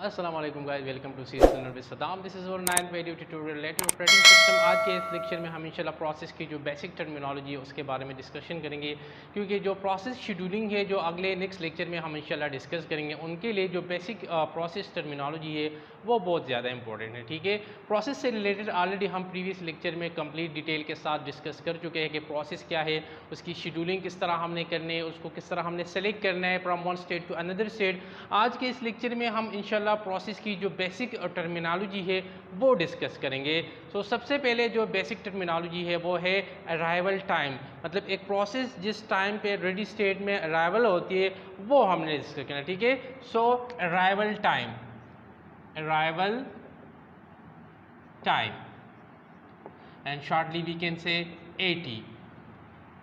Assalamualaikum guys, welcome to Series Learner with Saddam. This is our 9th video tutorial related to operating system. आज के इस lecture में हम इंशाल्लाह process की जो बेसिक टर्मिनोलॉजी है उसके बारे में डिस्कशन करेंगे, क्योंकि जो प्रोसेस शेड्यूलिंग है जो अगले नेक्स्ट लेक्चर में हम इंशाल्लाह डिस्कस करेंगे, उनके लिए जो बेसिक प्रोसेस टर्मिनोलॉजी है वो बहुत ज़्यादा इंपॉर्टेंट है। ठीक है, प्रोसेस से रिलेटेड ऑलरेडी हम प्रीवियस लेक्चर में कंप्लीट डिटेल के साथ डिस्कस कर चुके हैं कि प्रोसेस क्या है, उसकी शेड्यूलिंग किस तरह हमने करनी है, उसको किस तरह हमने सेलेक्ट करना है from one state to another state. आज के इस लेक्चर में हम इंशाल्लाह प्रोसेस की जो बेसिक टर्मिनोलॉजी है वो डिस्कस करेंगे। सो सबसे पहले जो बेसिक टर्मिनोलॉजी है वो है अराइवल टाइम, मतलब एक प्रोसेस जिस टाइम पे रेडी स्टेट में अराइवल होती है वो हमने डिस्कस करना है। ठीक है, so arrival time and shortly we can say AT,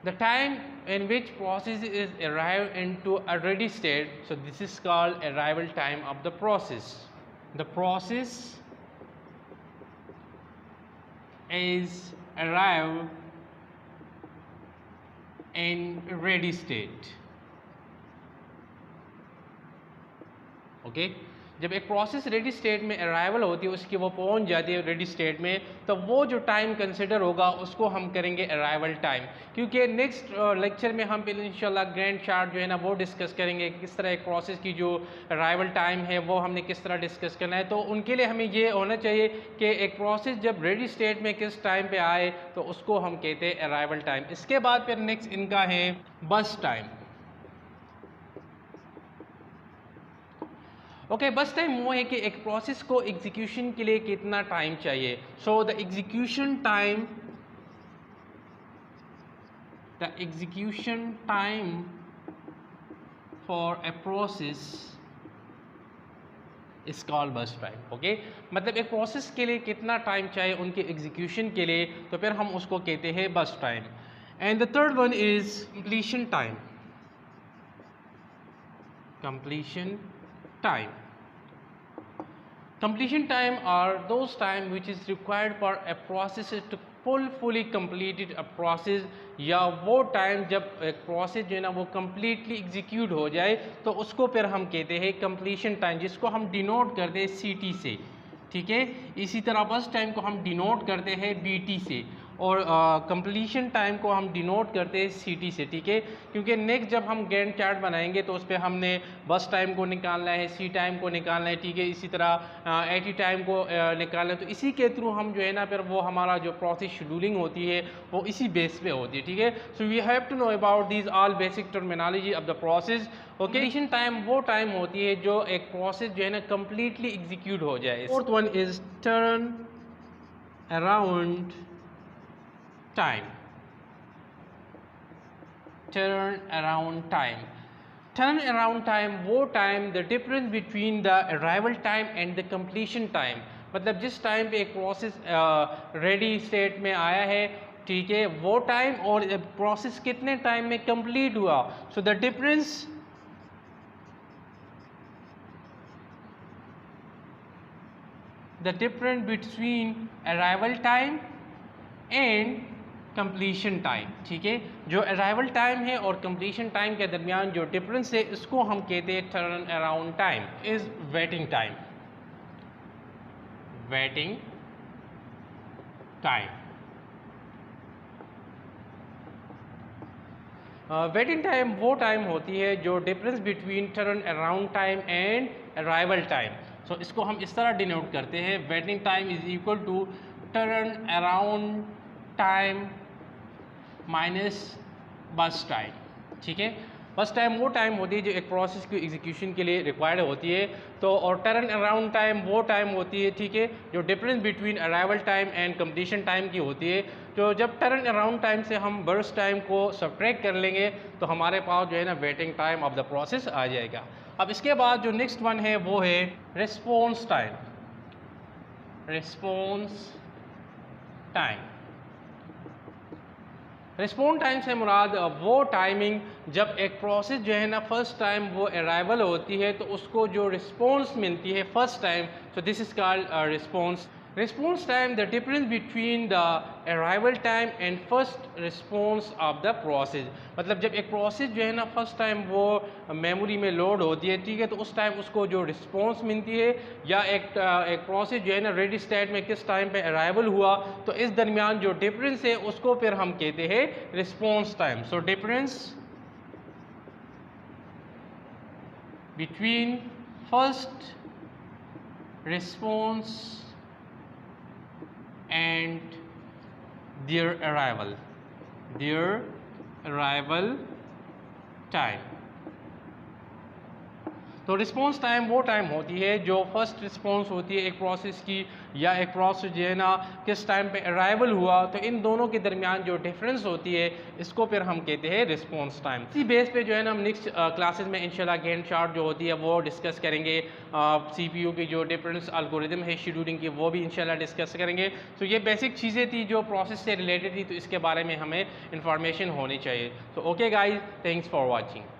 the time in which process is arrived into a ready state. So this is called arrival time of the process. The process is arrived in ready state. Okay, जब एक process ready state में arrival होती है, उसकी वो पहुंच जाती है रेडी स्टेट में, तो वो जो टाइम कंसिडर होगा उसको हम करेंगे अराइवल टाइम। क्योंकि नेक्स्ट लेक्चर में हम इंशाल्लाह ग्रैंड चार्ट जो है ना वो डिस्कस करेंगे कि किस तरह एक प्रोसेस की जो अराइवल टाइम है वो हमने किस तरह डिस्कस करना है। तो उनके लिए हमें ये होना चाहिए कि एक प्रोसेस जब रेडी स्टेट में किस टाइम पर आए तो उसको हम कहते हैं अराइवल टाइम। इसके बाद फिर नेक्स्ट इनका है बस टाइम। ओके, बस टाइम वो है कि एक प्रोसेस को एग्जीक्यूशन के लिए कितना टाइम चाहिए। So the execution time for a process is called बस टाइम। ओके, मतलब एक प्रोसेस के लिए कितना टाइम चाहिए उनके एग्जीक्यूशन के लिए, तो फिर हम उसको कहते हैं बस time. And the third one is completion time. Completion time are those time which is required for a process to fully completed a process, या वो टाइम जब एक प्रोसेस जो है ना वो कम्प्लीटली एग्जीक्यूट हो जाए तो उसको फिर हम कहते हैं कंप्लीशन टाइम, जिसको हम डिनोट करते हैं CT से। ठीक है, इसी तरह बस टाइम को हम डिनोट करते हैं BT से, और कंप्लीशन टाइम को हम डिनोट करते हैं CT से। ठीक है, क्योंकि नेक्स्ट जब हम गैंट चार्ट बनाएंगे तो उस पर हमने बस टाइम को निकालना है, C टाइम को निकालना है। ठीक है, इसी तरह AT टाइम को निकालना है। तो इसी के थ्रू हम जो है ना फिर वो हमारा जो प्रोसेस शेड्यूलिंग होती है वो इसी बेस पे होती है। ठीक है, so we have to know about these all basic terminology of the process. Okay, completion time वो टाइम होती है जो एक प्रोसेस जो है ना कम्प्लीटली एग्जीक्यूट हो जाए। Fourth one is turn around time. Turn around time वो time, the difference between the arrival time and the completion time, मतलब जिस टाइम पे एक प्रोसेस रेडी स्टेट में आया है, ठीक है, वो टाइम और प्रोसेस कितने टाइम में कंप्लीट हुआ। So the difference between arrival time and completion time. ठीक है, जो अराइवल टाइम है और कंप्लीशन टाइम के दरमियान जो डिफरेंस है इसको हम कहते हैं turn around time. Is waiting time. Waiting time वो टाइम होती है जो difference between turn around time and arrival time. So इसको हम इस तरह डिनोट करते हैं, waiting time is equal to turn around time minus burst time. ठीक है, बस टाइम वो टाइम होती है जो एक प्रोसेस की एग्जीक्यूशन के लिए रिक्वायर्ड होती है, तो और टर्न अराउंड टाइम वो टाइम होती है, ठीक है, जो difference between arrival time and completion time की होती है। तो जब टर्न अराउंड टाइम से हम बर्स्ट टाइम को सब्ट्रैक्ट कर लेंगे तो हमारे पास जो है ना waiting time of the process आ जाएगा। अब इसके बाद जो नेक्स्ट वन है वो है रिस्पॉन्स टाइम। रिस्पॉन्स टाइम से मुराद वो टाइमिंग जब एक प्रोसेस जो है ना फर्स्ट टाइम वो अराइवल होती है तो उसको जो रिस्पॉन्स मिलती है first time, so this is called response response time the difference between the arrival time and first response of the process, मतलब जब एक प्रोसेस जो है ना फर्स्ट टाइम वो मेमोरी में लोड होती है, ठीक है, तो उस टाइम उसको जो रिस्पॉन्स मिलती है, या एक प्रोसेस जो है ना रेडी स्टेट में किस टाइम पे अराइवल हुआ, तो इस दरमियान जो डिफरेंस है उसको फिर हम कहते हैं response time. So difference between first response and their arrival time। तो रिस्पॉन्स टाइम वो टाइम होती है जो फर्स्ट रिस्पॉन्स होती है एक प्रोसेस की, या एक प्रोसेस जो है ना किस टाइम पे अराइवल हुआ, तो इन दोनों के दरमियान जो डिफरेंस होती है इसको फिर हम कहते हैं रिस्पॉन्स टाइम। इसी बेस पे जो है ना हम नेक्स्ट क्लासेस में इंशाल्लाह गैंट चार्ट जो होती है वो डिस्कस करेंगे, सीपीयू की जो डिफरेंस एल्गोरिथम है शेड्यूलिंग की वो भी इंशाल्लाह डिस्कस करेंगे। तो ये बेसिक चीज़ें थी जो प्रोसेस से रिलेटेड थी, तो इसके बारे में हमें इंफॉर्मेशन होनी चाहिए। तो okay guys, thanks for watching.